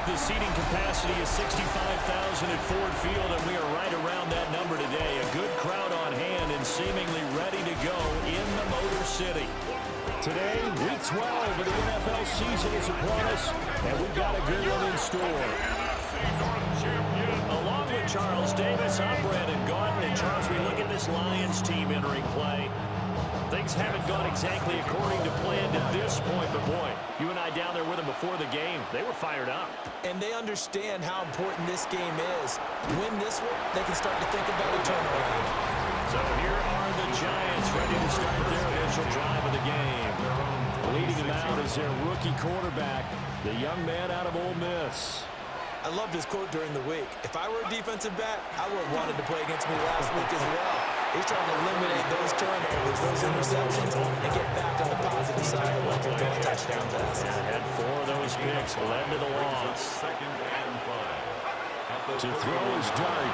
The seating capacity is 65,000 at Ford Field, and we are right around that number today. A good crowd on hand and seemingly ready to go in the Motor City. Today, Week 12 of the NFL season is upon us, and we've got a good one in store. Along with Charles Davis, I'm Brandon Gaudin. And Charles, we look at this Lions team entering play. Things haven't gone exactly according to plan to this point, but boy, you and I down there with them before the game, they were fired up. And they understand how important this game is. Win this one, they can start to think about a turnaround. So here are the Giants ready to start their initial drive of the game. Leading them out is their rookie quarterback, the young man out of Ole Miss. I love this quote during the week. If I were a defensive back, I would have wanted to play against me last week as well. He's trying to eliminate those turnovers, those interceptions, and get back on the positive side of what they're doing touchdown passes. Had 4 of those picks led to the loss. To throw his dart.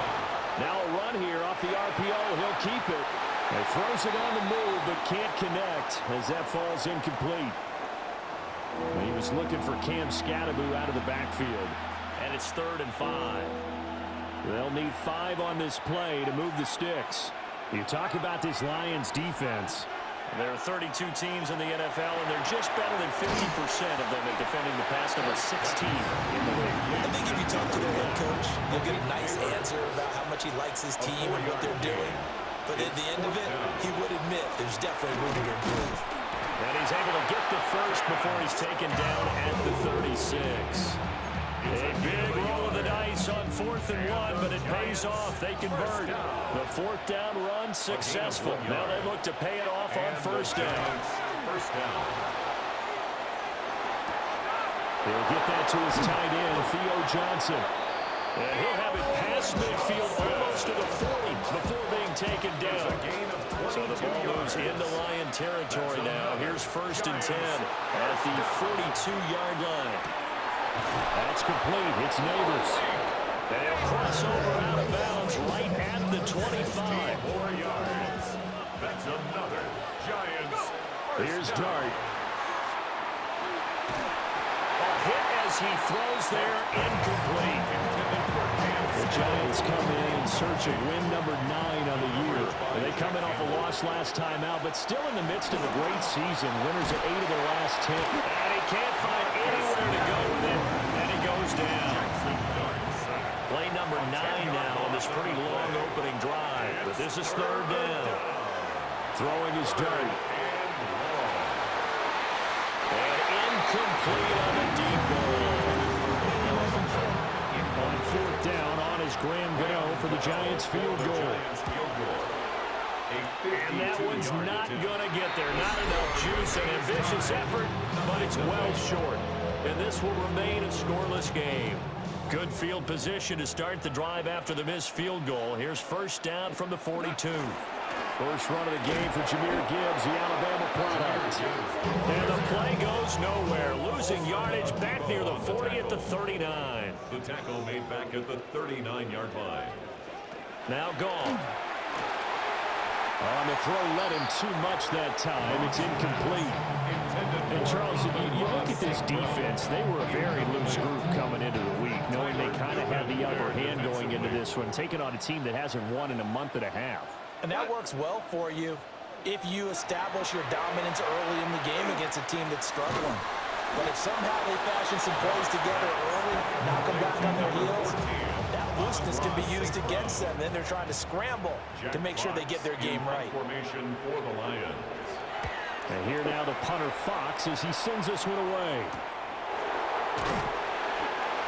Now a run here off the RPO. He'll keep it. He throws it on the move, but can't connect as that falls incomplete. He was looking for Cam Scatteroo out of the backfield. And it's 3rd and 5. They'll need 5 on this play to move the sticks. You talk about this Lions defense. There are 32 teams in the NFL, and they're just better than 50% of them at defending the pass, number 16 in the league. I think if you talk to their head coach, you'll get a nice answer about how much he likes his team and what they're doing. But at the end of it, he would admit there's definitely room to improve. And he's able to get the first before he's taken down at the 36. A big roll of the dice on 4th and 1, but it pays off. They convert. The 4th down run successful. Now they look to pay it off on 1st down. He'll get that to his tight end, Theo Johnson. And he'll have it past midfield almost to the 40 before being taken down. So the ball moves into Lion territory now. Here's 1st and 10 at the 42-yard line. That's complete. It's Neighbors. And he'll cross over out of bounds right at the 25. 4 yards. That's another Giants. Here's Dart. A hit as he throws there, incomplete. The Giants come in search of win number 9 on the year. And they come in off a loss last time out, but still in the midst of a great season. Winners of 8 of their last 10. And he can't find anywhere to go with it. And he goes down. Play number 9 now on this pretty long opening drive. But this is 3rd down. Throwing his Dart. And incomplete on the deep ball. On 4th down, on his Graham Gano for the Giants field goal. And that one's not going to get there. Not enough juice, an ambitious effort, but it's well short. And this will remain a scoreless game. Good field position to start the drive after the missed field goal. Here's 1st down from the 42. First run of the game for Jahmyr Gibbs, the Alabama product. And the play goes nowhere. Losing yardage back near the 40 at the 39. The tackle made back at the 39-yard line. Now gone. On the throw, led him too much that time. It's incomplete. And Charles, you look at this defense, they were a very loose group coming into the week, knowing they kind of had the upper hand going into this one, taking on a team that hasn't won in a month and a half. And that works well for you if you establish your dominance early in the game against a team that's struggling. But if somehow they fashion some plays together early, knock them back on their heels, that looseness can be used against them. Then they're trying to scramble to make sure they get their game right. Formation for the Lions. And here now the punter Fox as he sends this one away.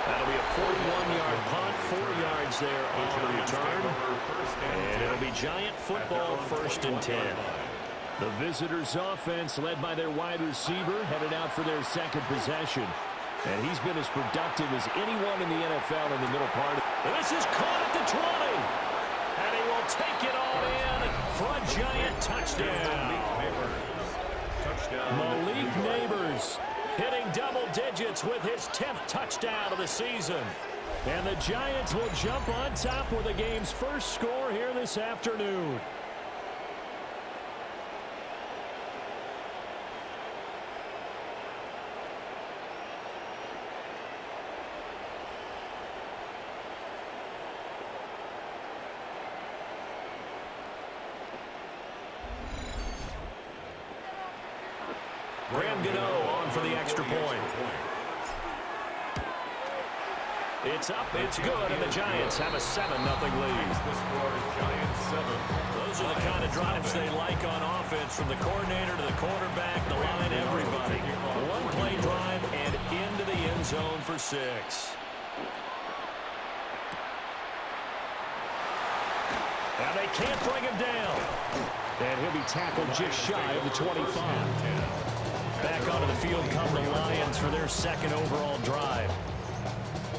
That'll be a 41-yard punt, 4 yards there on the return. And it'll be Giant football, 1st and 10. The visitors' offense, led by their wide receiver, headed out for their 2nd possession. And he's been as productive as anyone in the NFL in the middle part. And this is caught at the 20. And he will take it all in for a Giant touchdown. Malik Neighbors hitting double digits with his 10th touchdown of the season. And the Giants will jump on top with the game's first score here this afternoon. Graham Gano on for the extra point. It's up, it's good, and the Giants have a 7-0 lead. Those are the kind of drives they like on offense, from the coordinator to the quarterback, the line, everybody. One-play drive and into the end zone for 6. And they can't bring him down. And he'll be tackled just shy of the 25. Back onto the field come the Lions for their second overall drive.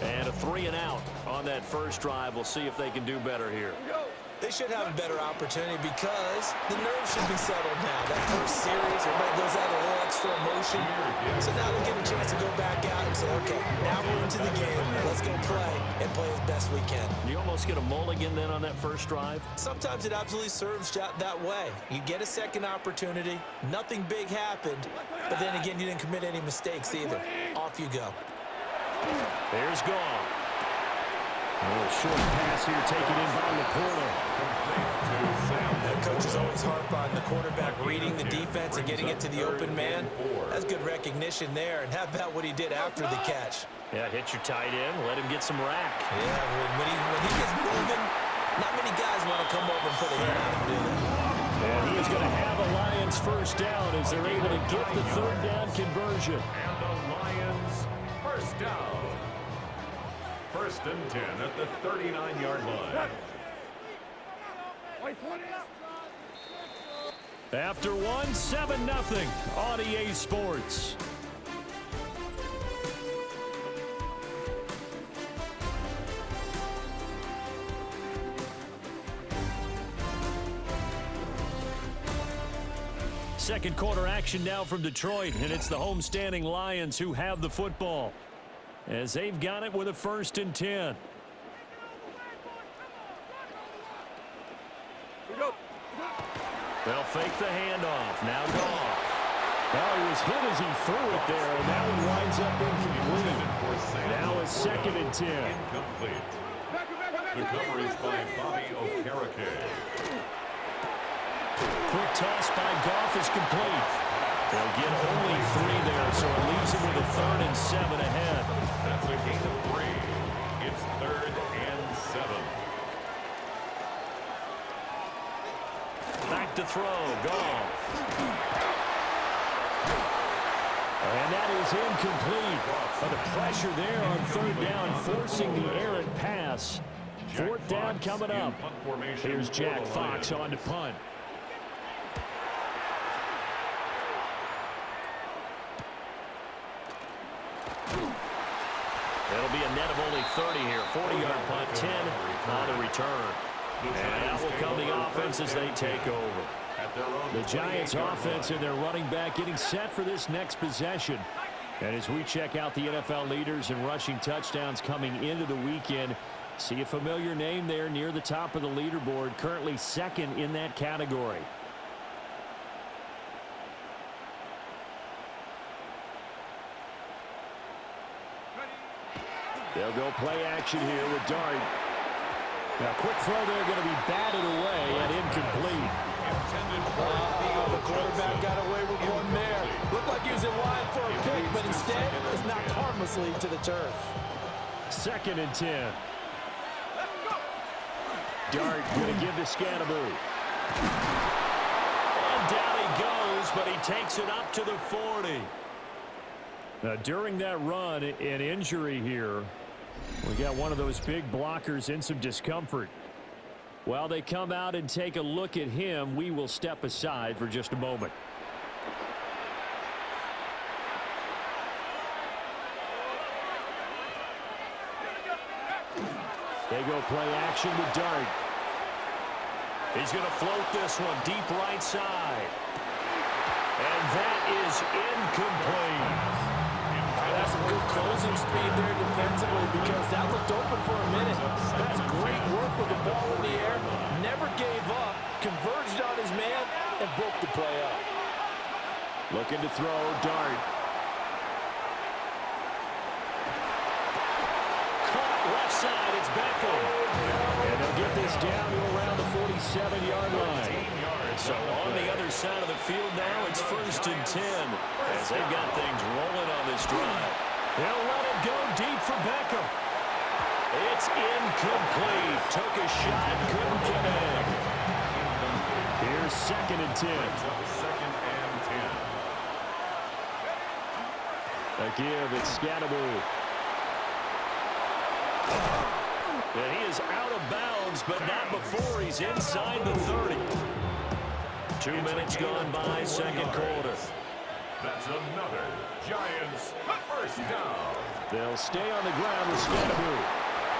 And a 3-and-out on that first drive. We'll see if they can do better here. They should have a better opportunity because the nerves should be settled now. That first series, everybody goes out a little extra emotion. So now they'll get a chance to go back out and say, okay, now we're into the game. Let's go play and play as best we can. You almost get a mulligan then on that first drive? Sometimes it absolutely serves that way. You get a second opportunity. Nothing big happened. But then again, you didn't commit any mistakes either. Off you go. There's Gone. A little short pass here taken in by Laporta. The coaches always harp on the quarterback reading the defense and getting it to the open man. That's good recognition there. And how about what he did after the catch? Yeah, hit your tight end, let him get some rack. Yeah, when he gets moving, not many guys want to come over and put a hit on him, do they? And he is going to have a Lions first down as they're able to get the third down conversion. And the Lions first down. 1st and 10 at the 39-yard line. After one, 7-0 on EA Sports. Second quarter action now from Detroit, and it's the homestanding Lions who have the football, as they've got it with a 1st and 10. They'll fake the handoff. Now Goff. Well, he was hit as he threw it there, and that one winds up incomplete. Now it's 2nd and 10. Incomplete. The coverage by Bobby Okereke. Quick toss by Goff is complete. They'll get only 3 there, so it leaves him with a 3rd and 7 ahead. That's a gain of 3. It's 3rd and 7. Back to throw. Goff. And that is incomplete. But the pressure there on 3rd down, forcing the errant pass. 4th down coming up. Here's Jack Fox on to punt. It'll be a net of only 30 here. 40-yard punt, 10 on the return. And that will come the offense as they take over. The Giants offense and their running back getting set for this next possession. And as we check out the NFL leaders in rushing touchdowns coming into the weekend, see a familiar name there near the top of the leaderboard, currently 2nd in that category. They'll go play action here with Dart. Now, quick throw there, going to be batted away and incomplete. The quarterback got away with one there. Looked like he was in line for a pick, but instead it's knocked harmlessly to the turf. 2nd and 10. Dart going to give to Scannaboo. And down he goes, but he takes it up to the 40. Now, during that run, an injury here. We got one of those big blockers in some discomfort. While they come out and take a look at him, we will step aside for just a moment. They go play action with Dart. He's going to float this one deep right side. And that is incomplete. That's some good closing speed there defensively, because that looked open for a minute. That's great work with the ball in the air. Never gave up, converged on his man, and broke the play up. Looking to throw, Dart. Caught left side. It's Beckham. And they'll get this down to around the 47-yard line. So on the other side of the field now, it's 1st and 10 as they've got things rolling on this drive. They'll let it go deep for Beckham. It's incomplete. Took a shot, couldn't connect. Here's 2nd and 10. 2nd and 10. A give, it's Scatterbury. And he is out of bounds, but not before he's inside the 30. 2 minutes gone by, 2nd quarter. That's another Giants first down. They'll stay on the ground with Scatterbury.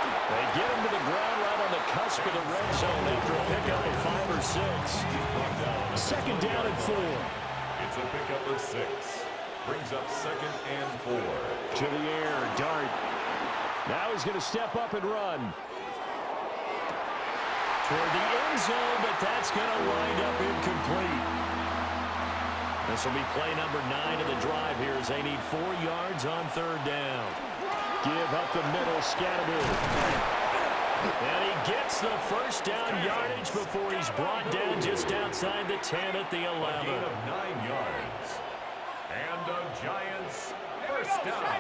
They get him to the ground right on the cusp of the red zone after a pickup of 5 or 6. 2nd down and 4. It's a pickup of 6. Brings up 2nd and 4. To the air, Dart. Now he's going to step up and run. Toward the end zone, but that's going to wind up incomplete. This will be play number 9 of the drive here as they need 4 yards on 3rd down. Give up the middle, Scatterbury. And he gets the first down yardage before he's brought down just outside the 10 at the 11. A gain of 9 yards. And the Giants first down.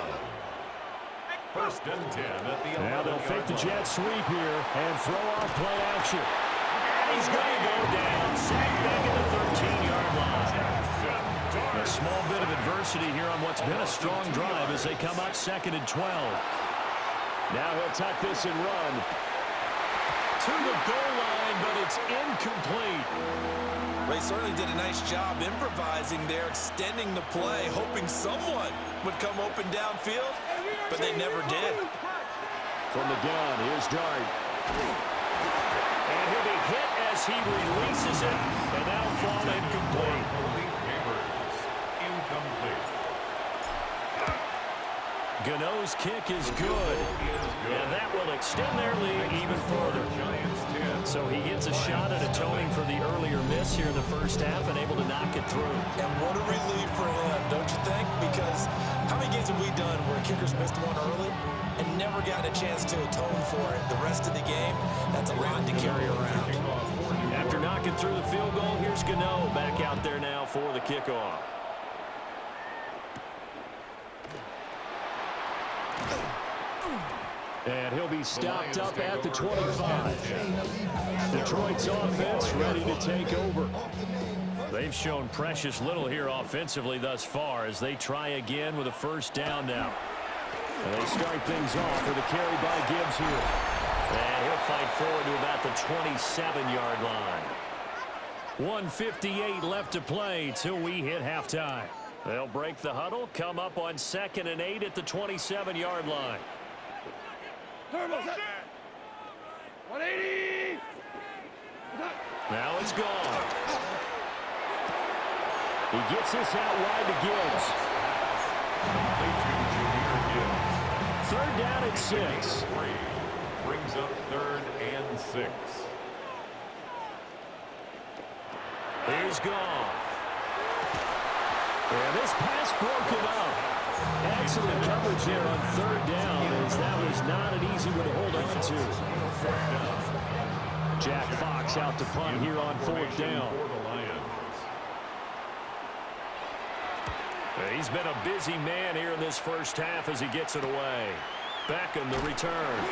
1st and 10 at the 11. Now they'll fake the jet sweep here and throw off play action. And he's going to go down. Sacked back at the 13-yard line. A small bit of adversity here on what's been a strong drive as they come up 2nd and 12. Now he'll tuck this and run. To the goal line, but it's incomplete. They certainly did a nice job improvising there, extending the play, hoping someone would come open downfield, but they never did. From the gun, here's Dart. And he'll be hit as he releases it, and now fall incomplete. Incomplete. Gano's kick is good, and that will extend their lead even further. So he gets a shot at atoning for the earlier miss here in the first half and able to knock it through. And what a relief for him, don't you think? Because how many games have we done where kickers missed one early and never gotten a chance to atone for it? The rest of the game, that's a lot to carry around. After knocking through the field goal, here's Gano back out there now for the kickoff. And he'll be stopped up at the 25. Detroit's offense ready to take over. They've shown precious little here offensively thus far as they try again with a first down now. And they start things off with a carry by Gibbs here. And he'll fight forward to about the 27-yard line. 1:58 left to play till we hit halftime. They'll break the huddle, come up on 2nd and 8 at the 27-yard line. 180. Now it's gone. He gets this out wide to Gibbs. 3rd down at 6. Brings up 3rd and 6. Here's Goff. And this pass broken up. Excellent coverage there on 3rd down as that was not an easy one to hold on to. Jack Fox out to punt here on 4th down. He's been a busy man here in this first half as he gets it away. Beckham the return.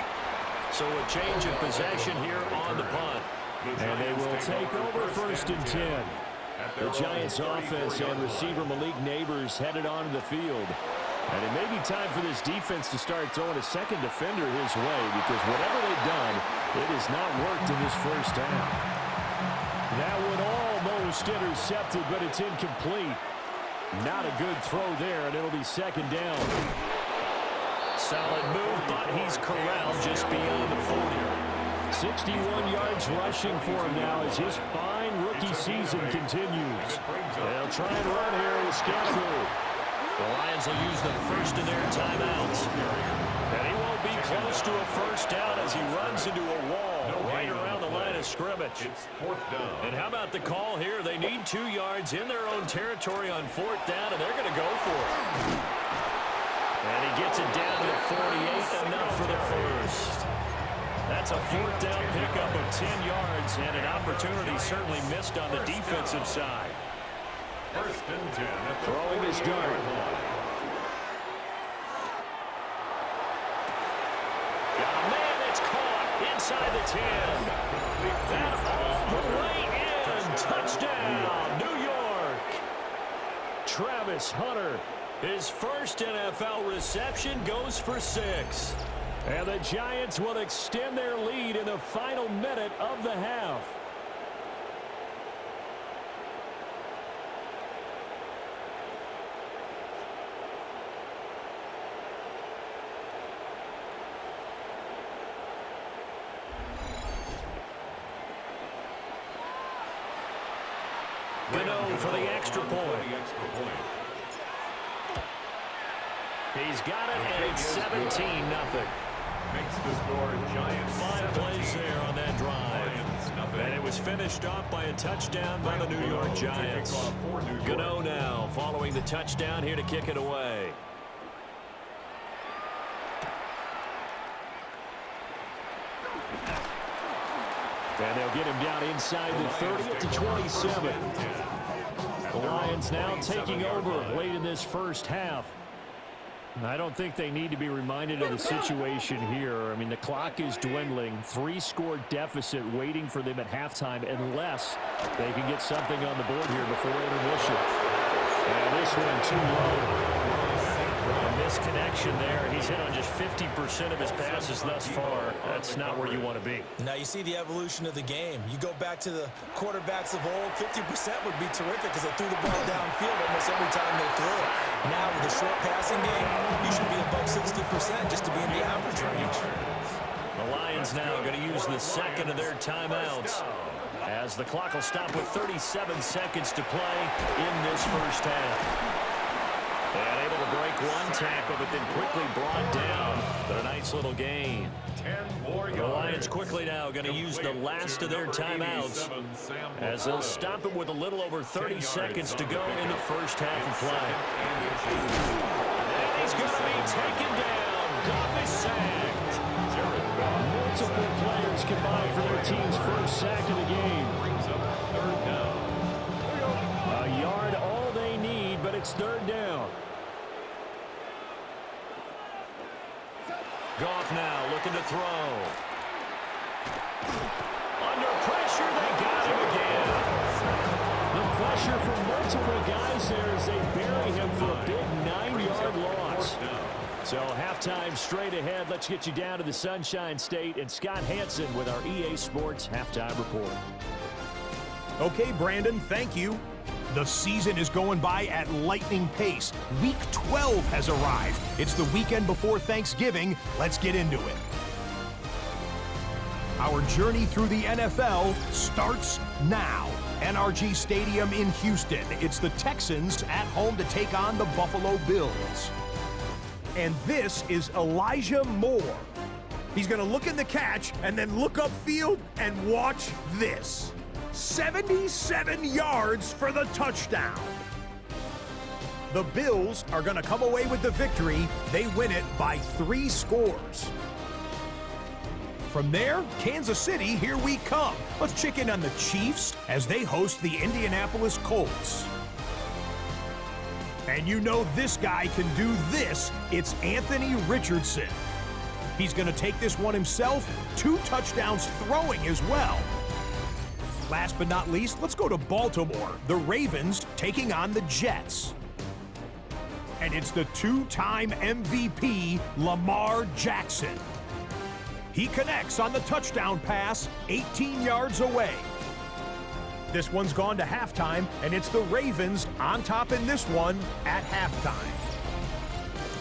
So a change of possession here on the punt. And they will take over 1st and 10. The Giants offense and receiver Malik Neighbors headed onto the field. And it may be time for this defense to start throwing a second defender his way because whatever they've done, it has not worked in this first half. That one almost intercepted, but it's incomplete. Not a good throw there, and it'll be 2nd down. Solid move, but he's corralled just beyond the 40. 61 yards rushing for him now as his fine rookie season continues. They'll try and run here with Scatterbury. The Lions will use the first of their timeouts. And he won't be close to a first down as he runs into a wall right around the line of scrimmage. It's 4th down. And how about the call here? They need 2 yards in their own territory on 4th down, and they're going to go for it. And he gets it down to 48, enough for the first. That's a fourth down pickup of 10 yards and an opportunity certainly missed on the defensive side. First and 10 at the Throwing his dart. Got a man that's caught inside the 10. And all the way in. Touchdown, New York. Travis Hunter, his first NFL reception, goes for 6. And the Giants will extend their lead in the final minute of the half. Gano for the extra point. He's got it, and it's 17-0. Makes the score Giants. 5 plays there on that drive. And it was finished off by a touchdown by the New York Giants. Gano now following the touchdown here to kick it away. And they'll get him down inside the 30 to 27. The Lions now taking over late in this first half. I don't think they need to be reminded of the situation here. I mean, the clock is dwindling. 3-score deficit waiting for them at halftime unless they can get something on the board here before intermission. And this one too low. A misconnection there. He's hit on just 50% of his passes thus far. That's not where you want to be. Now you see the evolution of the game. You go back to the quarterbacks of old, 50% would be terrific because they threw the ball downfield almost every time they threw it. Now with the short passing game, you should be above 60% just to be in the average range. The Lions now going to use the second of their timeouts as the clock will stop with 37 seconds to play in this first half. And able to break one tackle, but then quickly brought down. But a nice little gain. 10 more yards. The Lions quickly now going to use the last of their timeouts as they'll stop it with a little over 30 seconds to go in the first half of play. And he's going to be taken down. Goff is sacked. Multiple players combined for their team's first sack of the game. A yard all they need, but it's third down. Goff now looking to throw. Under pressure, they got him again. The pressure from multiple guys there as they bury him for a big 9-yard loss. So halftime straight ahead. Let's get you down to the Sunshine State and Scott Hansen with our EA Sports Halftime Report. Okay, Brandon, thank you. The season is going by at lightning pace. Week 12 has arrived. It's the weekend before Thanksgiving. Let's get into it. Our journey through the NFL starts now. NRG Stadium in Houston. It's the Texans at home to take on the Buffalo Bills. And this is Elijah Moore. He's going to look in the catch and then look upfield and watch this. 77 yards for the touchdown. The Bills are going to come away with the victory. They win it by 3 scores. From there, Kansas City, here we come. Let's check in on the Chiefs as they host the Indianapolis Colts. And you know this guy can do this. It's Anthony Richardson. He's going to take this one himself. 2 touchdowns throwing as well. Last but not least, let's go to Baltimore. The Ravens taking on the Jets. And it's the 2-time MVP, Lamar Jackson. He connects on the touchdown pass, 18 yards away. This one's gone to halftime, and it's the Ravens on top in this one at halftime.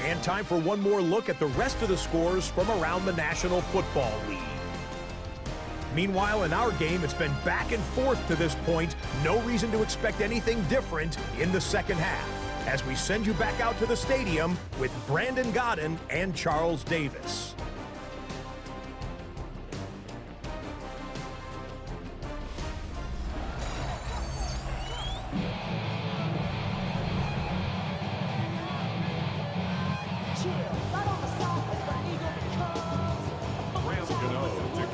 And time for one more look at the rest of the scores from around the National Football League. Meanwhile, in our game, it's been back and forth to this point. No reason to expect anything different in the second half, as we send you back out to the stadium with Brandon Godden and Charles Davis. Rams Gano to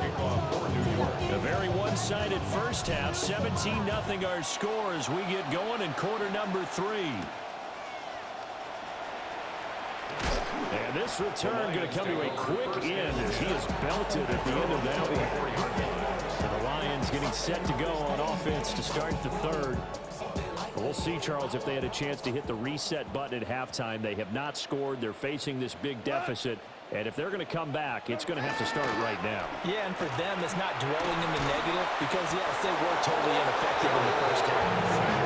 one-sided first half. 17-0 our score as we get going in quarter number 3. And this return going to come to a quick end as he is belted at the end of that one. And the Lions getting set to go on offense to start the third. We'll see, Charles, if they had a chance to hit the reset button at halftime. They have not scored. They're facing this big deficit. And if they're going to come back, it's going to have to start right now. Yeah, and for them, it's not dwelling in the negative because, yes, they were totally ineffective in the first half.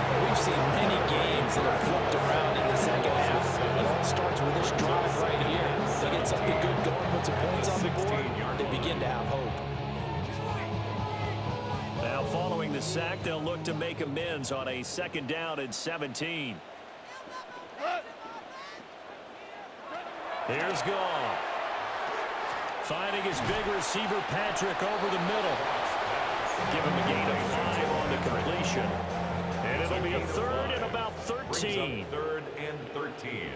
But we've seen many games that have flipped around in the second half. It all starts with this drive right here. They get something good going, put some points on the board, they begin to have hope. Now, following the sack, they'll look to make amends on a 2nd down and 17. Here's Goff. Finding his big receiver, Patrick, over the middle. Give him a gain of 5 on the completion. And it'll be a 3rd and about 13. 3rd and 13.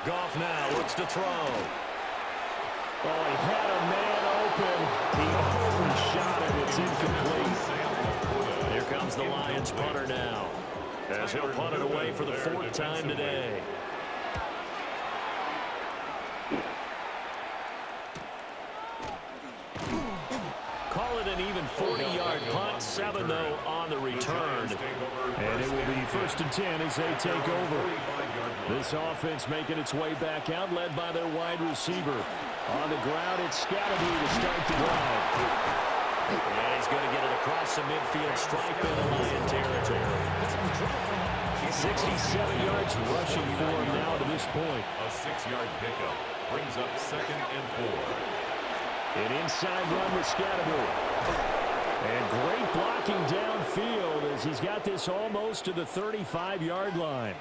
Goff now looks to throw. Oh, he had a man open. He overshot it. It's incomplete. Here comes the Lions punter now, as he'll punt it away for the 4th time today. Call it an even 40-yard punt. 7, though, on the return. And it will be 1st and 10 as they take over. This offense making its way back out, led by their wide receiver. On the ground, it's Scatterby to start the drive. And he's going to get it across the midfield stripe into Lion territory. 67 yards rushing for him now to this point. A 6-yard pickup brings up 2nd and 4. An inside run with Scatterby. And great blocking downfield as he's got this almost to the 35-yard line.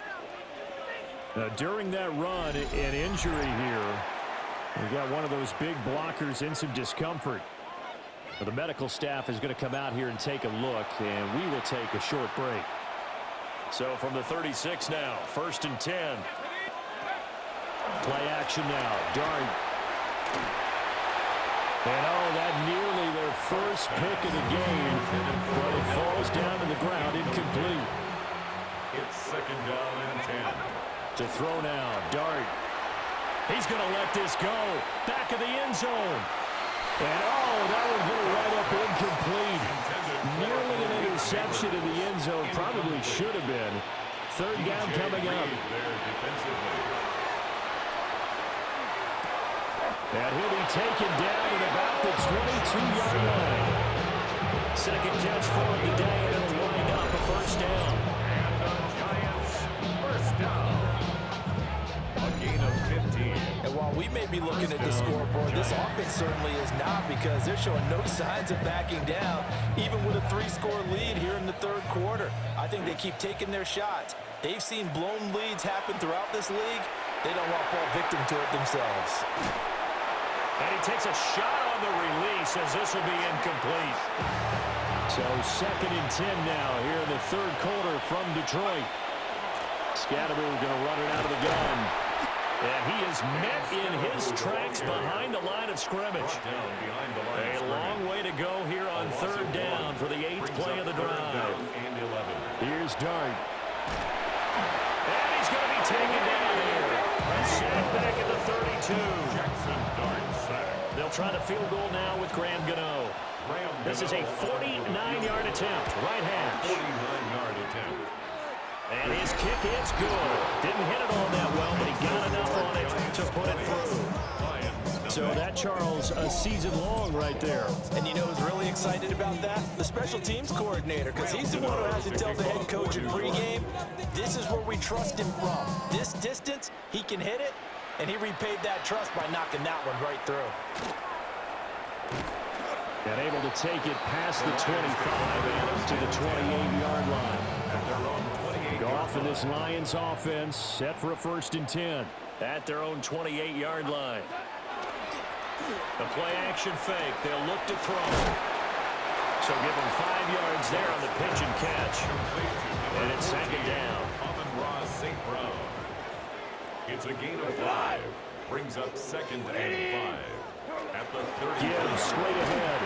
Now, during that run, an injury here. We've got one of those big blockers in some discomfort. But the medical staff is going to come out here and take a look, and we will take a short break. So from the 36 now, 1st and 10. Play action now. Dart. And that nearly their first pick of the game, but it falls down to the ground incomplete. It's 2nd down and 10. To throw now, Dart. He's going to let this go. Back of the end zone. And that would go right up incomplete. Nearly an interception in the end zone. Probably should have been. 3rd down coming up. And he'll be taken down at about the 22-yard line. 2nd catch for him today, and it'll wind up a 1st down. And the Giants, 1st down. A gain of 15. And while we may be looking at the scoreboard, this offense certainly is not because they're showing no signs of backing down, even with a 3-score lead here in the 3rd quarter. I think they keep taking their shots. They've seen blown leads happen throughout this league. They don't want to fall victim to it themselves. And he takes a shot on the release as this will be incomplete. So 2nd and 10 now here in the 3rd quarter from Detroit. Scatterby going to run it out of the gun. And he is met in his tracks behind the line of scrimmage. A long way to go here on 3rd down for the 8th play of the drive. Here's Dart. And he's going to be taken down here. Set back at the 32. They'll try the field goal now with Graham Gano. This is a 49-yard attempt, right hash. 49-yard attempt. And his kick is good. Didn't hit it all that well, but he got enough on it to put it through. So that, Charles, a season long right there. And you know who's really excited about that? The special teams coordinator, because he's the one who has to tell the head coach in pregame, this is where we trust him from. This distance, he can hit it, and he repaid that trust by knocking that one right through. And able to take it past the 25 and up to the 28-yard line. Goff and this Lions offense set for a 1st and 10 at their own 28-yard line. The play action fake. They'll look to throw. So give them 5 yards there on the pitch and catch. And it's 2nd down. It's a gain of 5. Brings up 2nd and 5. At the 30. Gibbs straight ahead.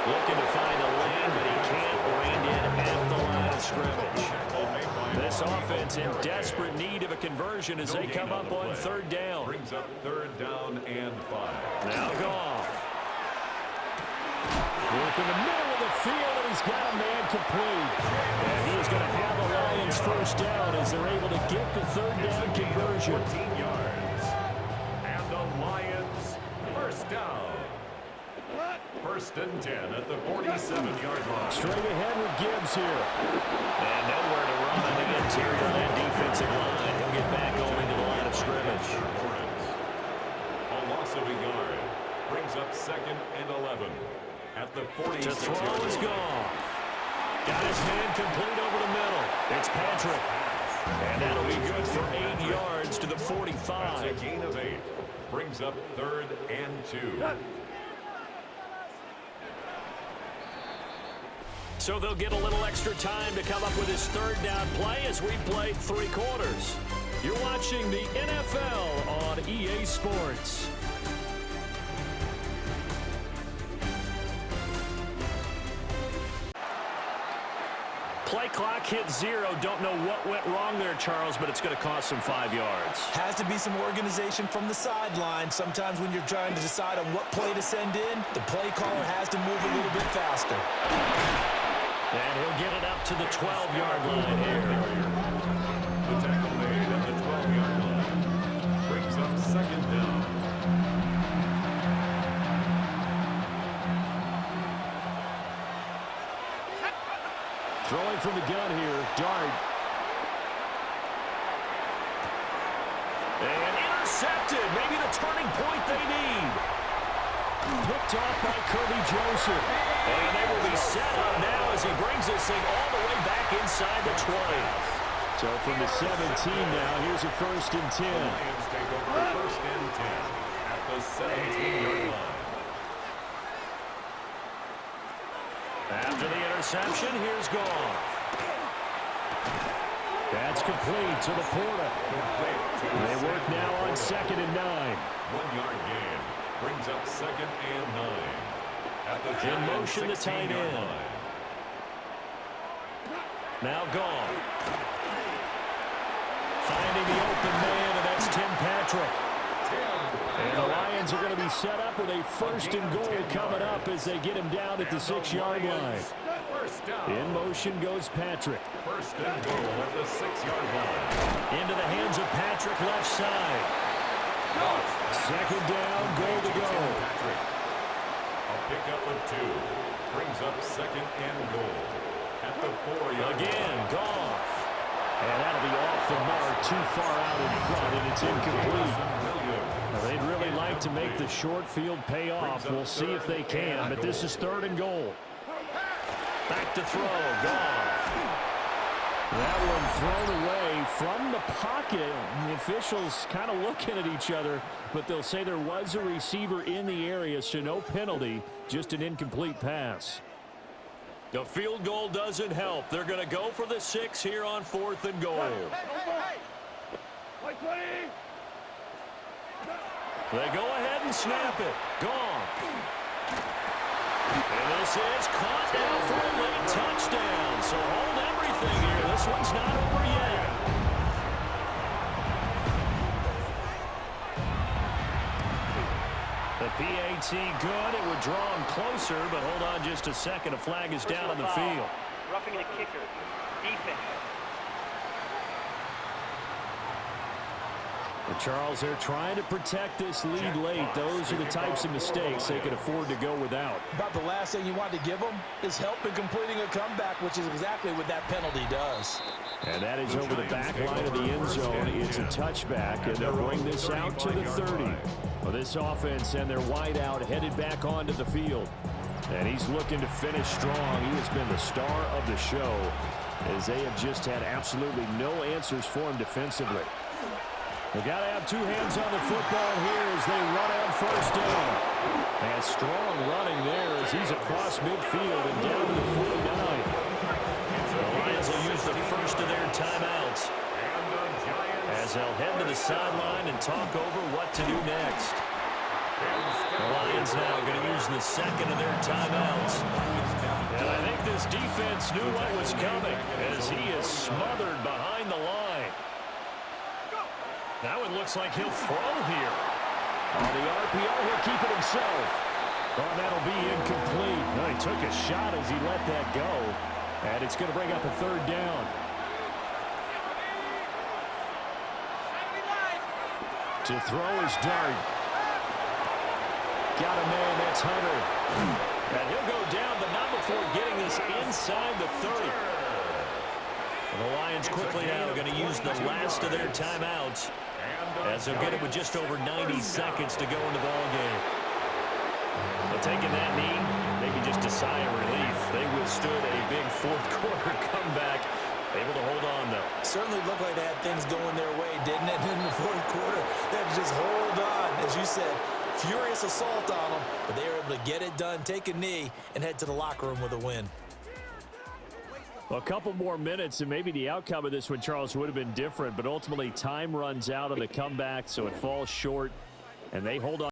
Looking to find a lane, but he can't land in at the line of scrimmage. This offense in desperate need of a conversion as they come up on third down. Brings up third down and 5. Now Goff. Work in the middle of the field, and he's got a man complete. And he is going to have the Lions first down as they're able to get the third down conversion. 14 yards. And the Lions first down. First and 10 at the 47-yard line. Straight ahead with Gibbs here. And nowhere to run on the interior of that defensive line. He'll get back going into the line of scrimmage. A loss of a yard. Brings up second and 11 at the 46-yard line. To throw is gone. Got his man complete over the middle. It's Patrick. And that'll be good for 8 yards to the 45. That's a gain of 8. Brings up third and 2. So they'll get a little extra time to come up with his third down play as we played 3 quarters. You're watching the NFL on EA Sports. Play clock hit 0. Don't know what went wrong there, Charles, but it's going to cost them 5 yards. Has to be some organization from the sideline. Sometimes when you're trying to decide on what play to send in, the play caller has to move a little bit faster. And he'll get it up to the 12-yard line here. The tackle made at the 12-yard line. Brings up second down. Throwing from the gun here, Dart. And intercepted. Maybe the turning point they need. Picked off by Kirby Joseph. And they will be set up now as he brings this thing all the way back inside the 20. So from the 17 now, here's a first and 10. Lions take over the first and 10 at the 17-yard line. After the interception, here's Goff. That's complete to the Porter. They work now on second and 9. 1-yard gain. Brings up second and 9. At the In motion, the tight end. line. Now Goff. Finding the open man, and that's Tim Patrick. And the Lions are going to be set up with a first and goal coming up as they get him down at the 6-yard line. In motion goes Patrick. First and goal at the 6-yard line. Into the hands of Patrick, left side. Second down, goal to go. Patrick. A pickup of 2. Brings up second and goal at the 4-yard line. Again, Goff. And that'll be off the mark, too far out in front, and it's incomplete. They'd really like to make the short field pay off. We'll see if they can, but this is third and goal. Back to throw, Goff. That one thrown away from the pocket. The officials kind of looking at each other, but they'll say there was a receiver in the area, so no penalty, just an incomplete pass. The field goal doesn't help. They're going to go for the 6 here on 4th and goal. They go ahead and snap it. Gone. And this is caught down for a late touchdown. So hold everything here. This one's not over yet. The PAT good. It would draw him closer, but hold on just a second. A flag is down on the field. Roughing the kicker. Defense. Charles, they're trying to protect this lead late. Those are the types of mistakes they can afford to go without. About the last thing you want to give them is help in completing a comeback, which is exactly what that penalty does. And that is over the back line of the end zone. It's a touchback, and they'll bring this out to the 30. Well, this offense and their wideout headed back onto the field. And he's looking to finish strong. He has been the star of the show as they have just had absolutely no answers for him defensively. They've got to have 2 hands on the football here as they run on first down. And strong running there as he's across midfield and down to the 49. The Lions will use the first of their timeouts as they'll head to the sideline and talk over what to do next. The Lions now going to use the second of their timeouts. And I think this defense knew what was coming as he is smothered behind the line. Now it looks like he'll throw here. On the RPO, he'll keep it himself. Oh, that'll be incomplete. No, he took a shot as he let that go. And it's going to bring up a third down. To throw his dart. Got a man, that's Hunter. And he'll go down, but not before getting this inside the 30. And the Lions quickly now going to use the last of their timeouts as they'll get it with just over 90 seconds to go in the ballgame. But taking that knee, maybe just a sigh of relief. They withstood a big fourth quarter comeback. Able to hold on, though. Certainly looked like they had things going their way, didn't it? In the fourth quarter, they had to just hold on. As you said, furious assault on them, but they were able to get it done, take a knee, and head to the locker room with a win. Well, a couple more minutes, and maybe the outcome of this one, Charles, would have been different, but ultimately time runs out on the comeback, so it falls short, and they hold on.